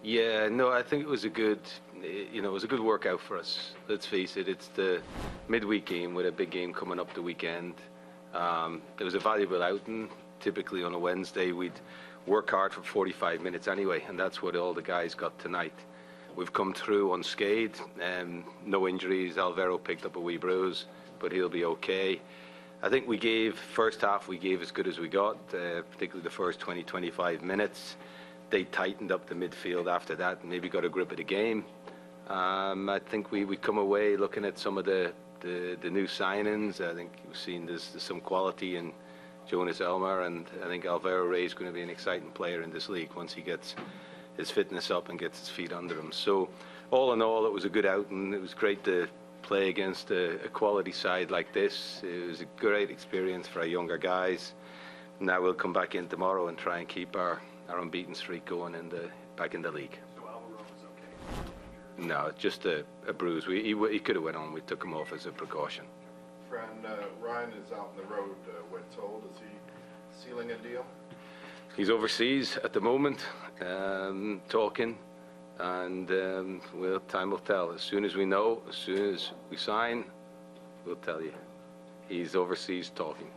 Yeah, no, I think it was a good, it was a good workout for us. Let's face it, it's the midweek game with a big game coming up the weekend. It was a valuable outing. Typically on a Wednesday, we'd work hard for 45 minutes anyway, and that's what all the guys got tonight. We've come through unscathed, no injuries. Alvaro picked up a wee bruise, but he'll be okay. I think first half we gave as good as we got, particularly the first 20, 25 minutes. They tightened up the midfield after that and maybe got a grip of the game. I think we come away looking at some of the new signings. I think we've seen there's some quality in Jonas Elmer, and I think Alvaro Rey is going to be an exciting player in this league once he gets his fitness up and gets his feet under him. So all in all, it was a good outing. It was great to play against a quality side like this. It was a great experience for our younger guys. Now we'll come back in tomorrow and try and keep our unbeaten streak going back in the league. So Alvaro was okay? No, just a bruise. He could have went on. We took him off as a precaution. Fran, Ryan is out on the road, we're told. Is he sealing a deal? He's overseas at the moment, talking, and time will tell. As soon as we know, as soon as we sign, we'll tell you. He's overseas talking.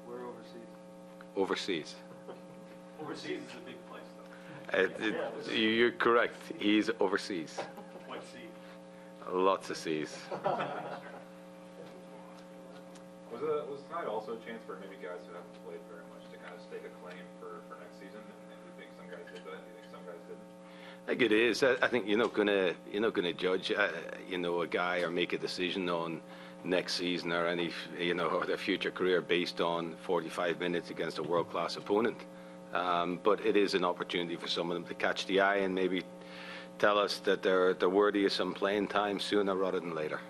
Where overseas? Overseas. Overseas is a big place, though. You're correct. He's overseas. What sea? Lots of seas. Was tonight also a chance for maybe guys who haven't played very much to kind of stake a claim for next season? And do you think some guys did that? Do you think some guys didn't? I think it is. I think you're not gonna judge a guy or make a decision on next season or any or their future career based on 45 minutes against a world-class opponent. But it is an opportunity for some of them to catch the eye and maybe tell us that they're worthy of some playing time sooner rather than later.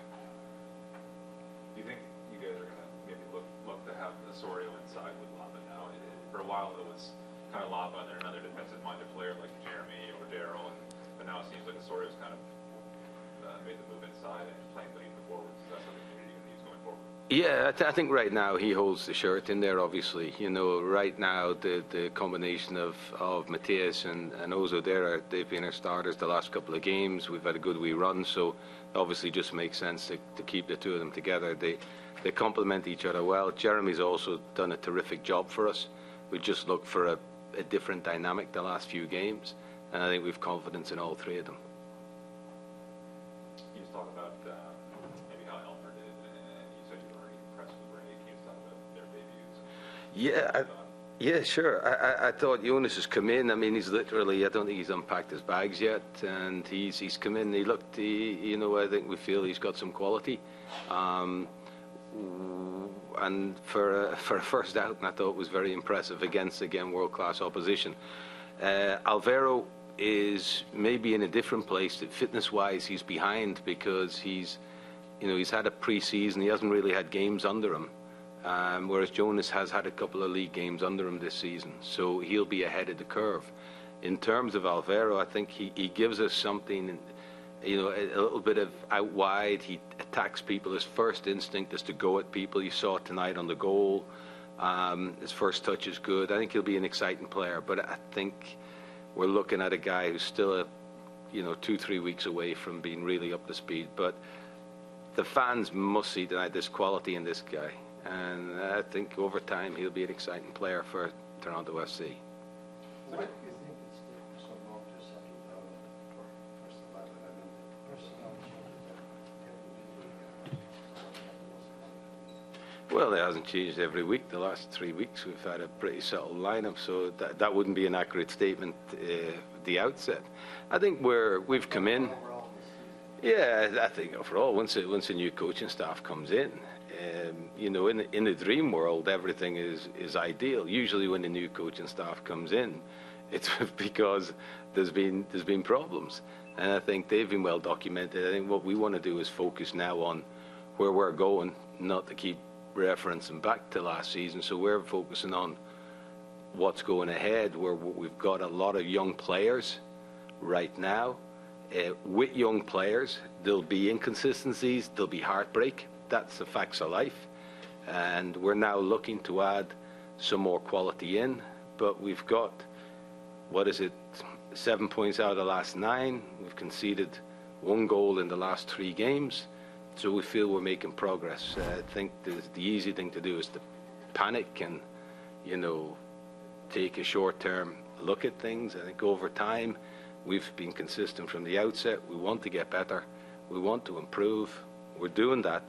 Do you think you guys are gonna maybe look to have Osorio inside with Lapa now? For a while it was kind of Lapa and then another defensive-minded player like Jeremy or Daryl, but now it seems like Osorio's kind of made the move inside and playing beneath the forwards. Is that something you're going to use going forward? Yeah, I think right now he holds the shirt in there, obviously. Right now the combination of Matthias and Ozo there, they've been our starters the last couple of games. We've had a good wee run, so obviously just makes sense to keep the two of them together. They complement each other well. Jeremy's also done a terrific job for us. We just look for a different dynamic the last few games, and I think we've confidence in all three of them. Can you just talk about maybe how Elmer did, and you said you were already impressed with Ray. Can you just talk about their debuts? Yeah, sure. I thought Jonas has come in. I mean, he's literally, I don't think he's unpacked his bags yet, and he's come in. He looked, I think we feel he's got some quality. And for a first out, I thought it was very impressive against, again, world-class opposition. Alvaro is maybe in a different place. Fitness-wise, he's behind because he's had a pre-season. He hasn't really had games under him, whereas Jonas has had a couple of league games under him this season. So he'll be ahead of the curve. In terms of Alvaro, I think he gives us something, a little bit of out wide. He attacks people. His first instinct is to go at people. You saw it tonight on the goal. His first touch is good. I think he'll be an exciting player, but I think we're looking at a guy who's still 2-3 weeks away from being really up to speed. But the fans must see tonight this quality in this guy, and I think over time he'll be an exciting player for Toronto FC. Why do you think it's taken so long to settle down for first 11? I mean, the personnel changes. Well, it hasn't changed every week. The last 3 weeks we've had a pretty settled lineup, so that wouldn't be an accurate statement at the outset. I think we've come in. Yeah, I think overall, once a new coaching staff comes in, in the dream world, everything is ideal. Usually, when a new coaching staff comes in, it's because there's been problems, and I think they've been well documented. I think what we want to do is focus now on where we're going, not to keep referencing back to last season. So we're focusing on what's going ahead, where we've got a lot of young players right now. With young players, there'll be inconsistencies, there'll be heartbreak. That's the facts of life. And we're now looking to add some more quality in. But we've got, 7 points out of the last 9. We've conceded 1 goal in the last 3 games. So we feel we're making progress. I think the easy thing to do is to panic and, take a short-term look at things. I think over time, we've been consistent from the outset. We want to get better. We want to improve. We're doing that.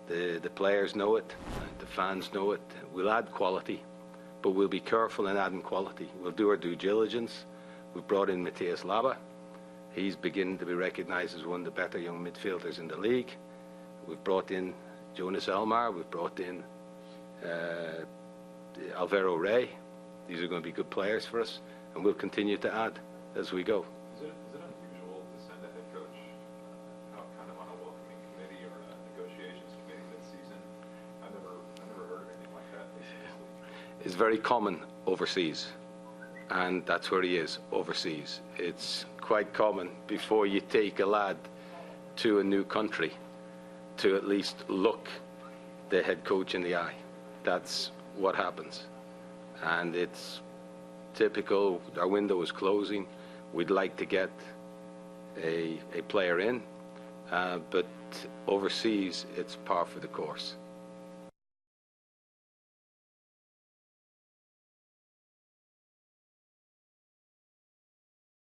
The players know it. The fans know it. We'll add quality, but we'll be careful in adding quality. We'll do our due diligence. We've brought in Matthias Laba. He's beginning to be recognised as one of the better young midfielders in the league. We've brought in Jonas Elmar. We've brought in Alvaro Rey. These are going to be good players for us, and we'll continue to add as we go. Is it unusual to send a head coach out kind of on a welcoming committee or a negotiations committee mid-season? I've never heard of anything like that. It's very common overseas, and that's where he is, overseas. It's quite common before you take a lad to a new country to at least look the head coach in the eye. That's what happens. And it's typical. Our window is closing. We'd like to get a player in, but overseas it's par for the course.